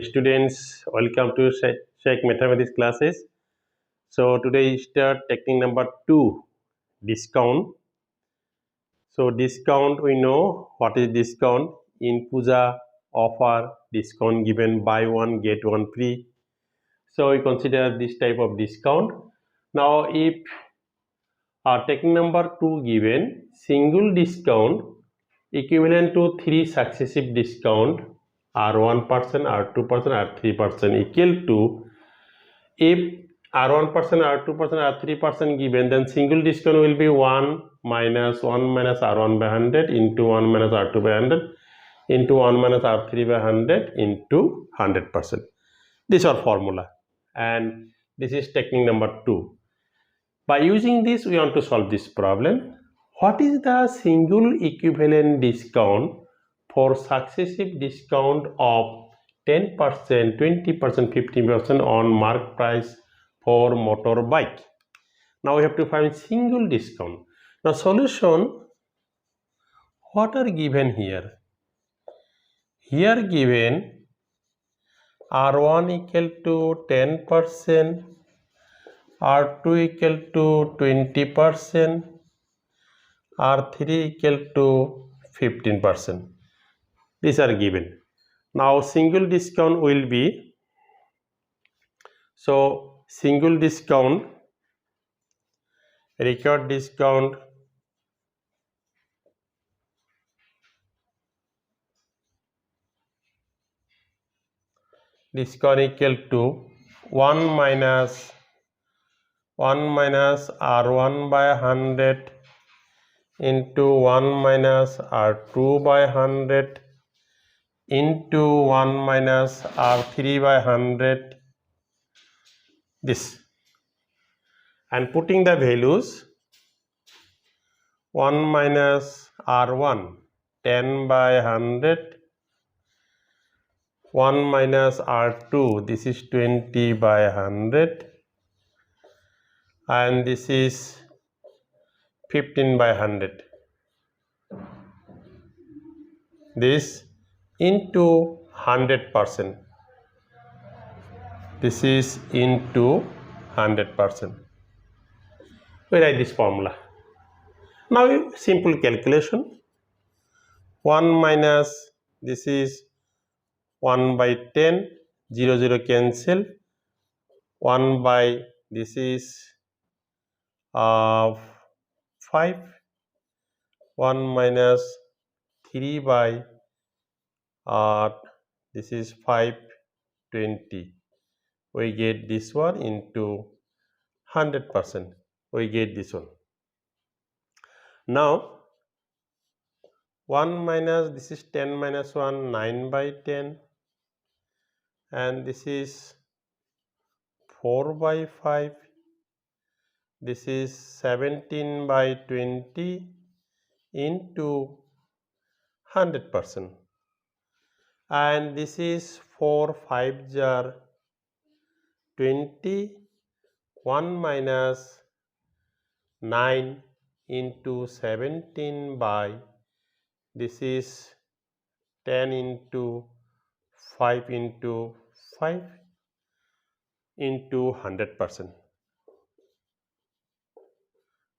Students, welcome to Sheikh mathematics classes. So today start technique number 2, discount. So discount, we know what is discount. In puja offer, discount given, buy one get one free. So we consider this type of discount. Now if technique number 2 given single discount equivalent to 3 successive discount R1%, R2%, R3% equal to, if R1%, R2%, R3% given, then single discount will be 1 minus R1 by 100 into 1 minus R2 by 100 into 1 minus R3 by 100 into 100%. This is our formula, and this is technique number 2. By using this, we want to solve this problem. What is the single equivalent discount for successive discount of 10%, 20%, 50% on mark price for motorbike? Now we have to find single discount. Now solution, what are given here? Here given R1 equal to 10%, R2 equal to 20%, R3 equal to 15%. These are given. Now single discount will be, so single discount, record discount, equal to 1 minus R1 by 100 into 1 minus R2 by 100 into 1 minus R3 by 100, this, and putting the values, 1 minus R1 10 by 100, 1 minus R2, this is 20 by 100, and this is 15 by 100. This into 100%. This is into 100%. We write this formula. Now simple calculation. 1 minus, this is 1 by 10, 0, 0 cancel. 1 by, this is 5. 1 minus 3 by, this is 520. We get this one into 100%. We get this one. Now 1 minus, this is 10 minus 1, 9 by 10, and this is 4 by 5, this is 17 by 20 into 100%, and this is 4 5 jar 20, 1 minus 9 into 17 by, this is 10 into 5 into 5 into 100%.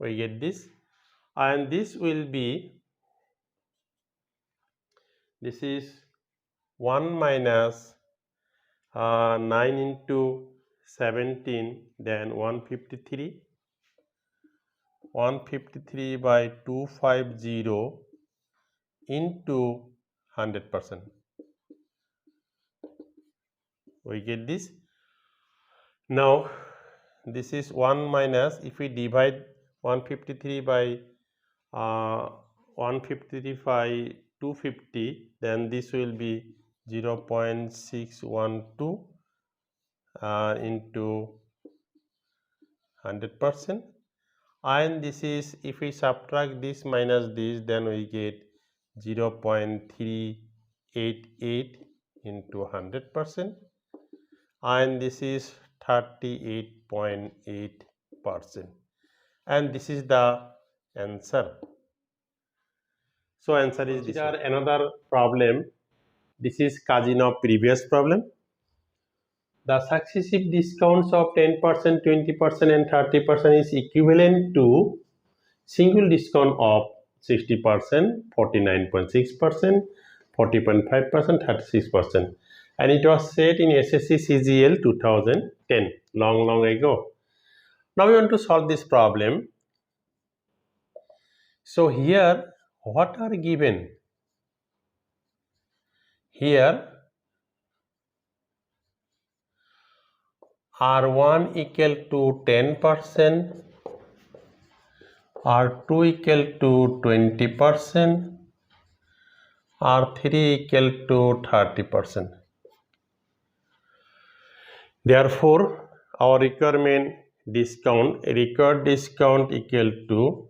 We get this, and this will be, this is 1 minus 9 into 17, then 153 by 250 into 100%. We get this. Now this is 1 minus, if we divide 153 by 153 by 250, then this will be 0.612 into 100%, and this is, if we subtract this minus this, then we get 0.388 into 100%, and this is 38.8%, and this is the answer. So answer is this. Consider another problem. This is cousin of previous problem. the successive discounts of 10%, 20% and 30% is equivalent to single discount of 60%, 49.6%, 40.5%, 36%. And it was set in SSC CGL 2010, long ago. Now we want to solve this problem. So here, what are given? Here, R1 equal to 10%, R2 equal to 20%, R3 equal to 30%. Therefore, our requirement required discount equal to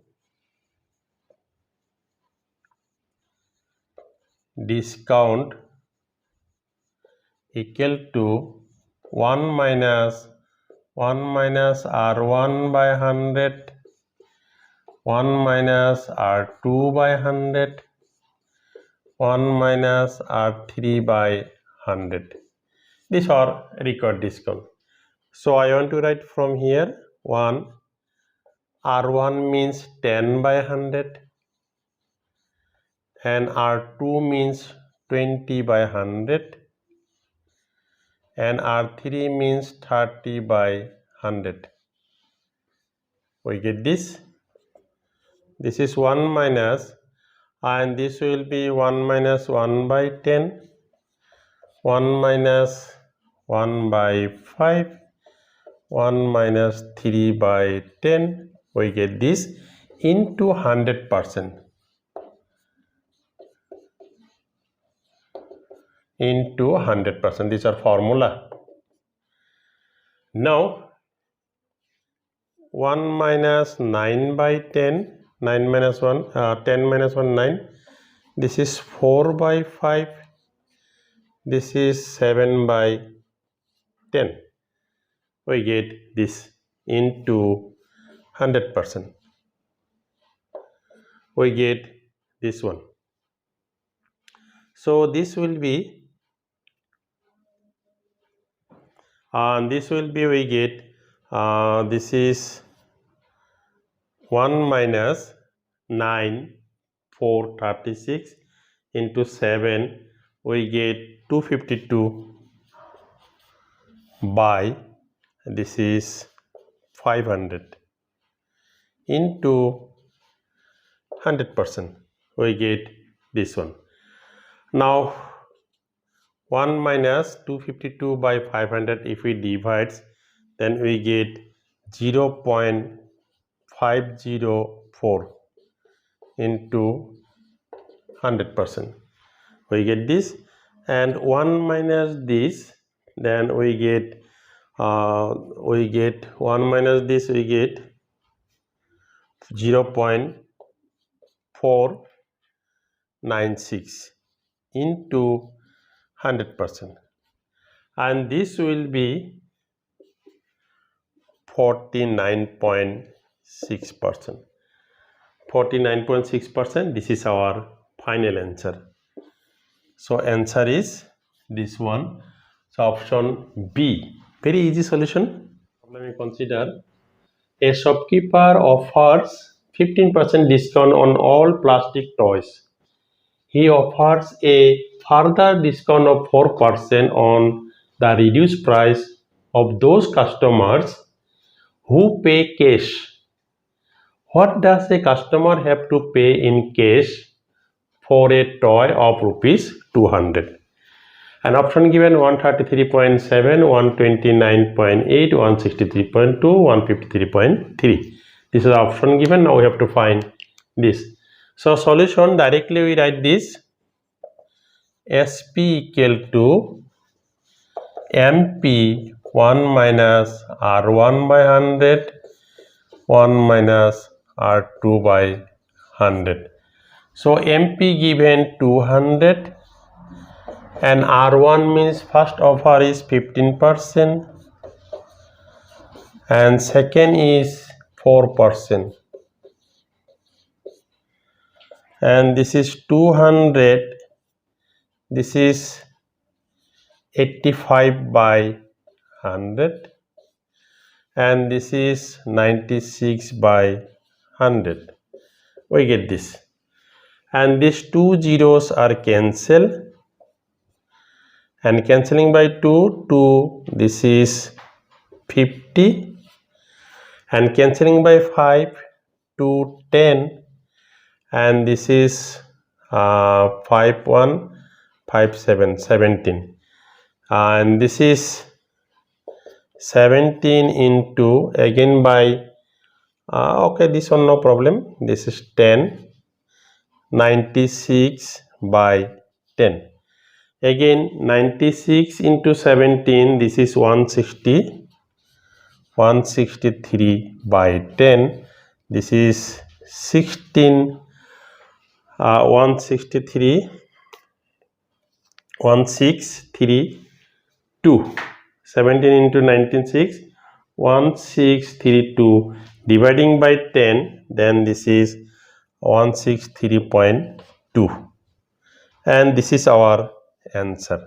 discount equal to 1 minus R1 by 100, 1 minus R2 by 100, 1 minus R3 by 100. These are required discount. So I want to write from here 1. R1 means 10 by 100 and R2 means 20 by 100 and R3 means 30 by 100. We get this. This is 1 minus, and this will be 1 minus 1 by 10, 1 minus 1 by 5, 1 minus 3 by 10. We get this into 100%. Into 100%. These are formula. Now 1 minus 9 by 10, 9 minus 1, 10 minus 1, 9. This is 4 by 5. This is 7 by 10. We get this into 100%. We get this one. So this will be we get this is 1 minus 9, 4, 36 into 7, we get 252 by, this is 500 into 100%. We get this one. Now 1 minus 252 by 500, if we divide, then we get 0.504 into 100%. We get this, and 1 minus this, then we get 1 minus this, we get 0.496 into 100%, and this will be 49.6%. 49.6%. This is our final answer. So answer is this one. So option B. Very easy solution. Let me consider. A shopkeeper offers 15% discount on all plastic toys. He offers a further discount of 4% on the reduced price of those customers who pay cash. What does a customer have to pay in cash for a toy of rupees 200? An option given 133.7, 129.8, 163.2, 153.3. This is the option given. Now we have to find this. So solution, directly we write this. SP equal to MP 1 minus R1 by 100, 1 minus R2 by 100. So MP given 200 and R1 means first offer is 15% and second is 4%, and this is 200, this is 85 by 100, and this is 96 by 100. We get this, and these two zeros are cancelled, and cancelling by 2, this is 50, and cancelling by 5, 2, 10, and this is 5, 1, 5, 7, 17, and this is 17 into again by okay, this one no problem, this is 10, 96 by 10, again 96 into 17, this is 160, 163 by 10, this is 16, 163, 1632, 17 into 196, 1632, dividing by 10, then this is 163.2, and this is our answer.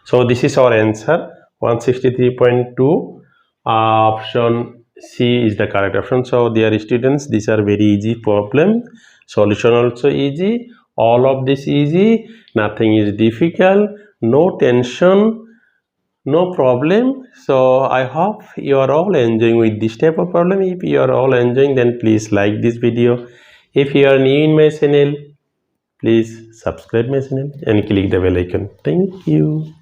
So this is our answer, 163.2. Option C is the correct option. So dear students, these are very easy problem. Solution also easy. All of this easy. Nothing is difficult. No tension. No problem. So I hope you are all enjoying with this type of problem. If you are all enjoying, then please like this video. If you are new in my channel, please subscribe my channel and click the bell icon. Thank you.